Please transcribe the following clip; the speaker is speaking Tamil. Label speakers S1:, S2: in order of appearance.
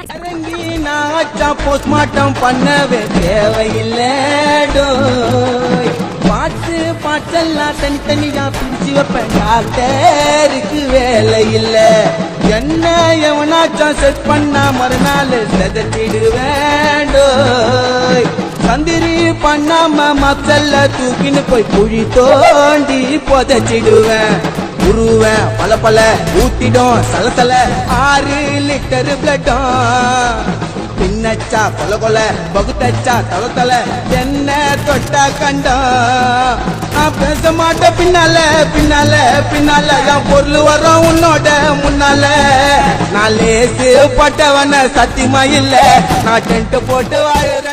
S1: இறங்கி நாச்சா போஸ்ட்மார்ட்டம் பண்ணவே தேவையில்லை பாட்டெல்லாம் தனித்தனியா பிரிச்சு வைப்பேன் டாக்டருக்கு வேலை இல்ல என்ன எவனாச்சா செட் பண்ணா மறுநாள் செதச்சிடுவேன் சந்திரி பண்ணாம மக்சல்ல தூக்கின்னு போய் குழி தோண்டி புதைச்சிடுவேன் உருவேன் பல பல ஊத்திடும் சலசல 6 லிட்டர் பிளட்டும் பின்னச்சா கொல கொல பகுத்தச்சா தல தல என்ன தொட்டா கண்டம் நான் பேச மாட்டேன் பின்னால பின்னால பின்னால என் பொருள் வரும் உன்னோட முன்னால நான் லேசு பட்டவன சத்தியமா இல்ல நான் டென்ட் போட்டு வாழுறேன்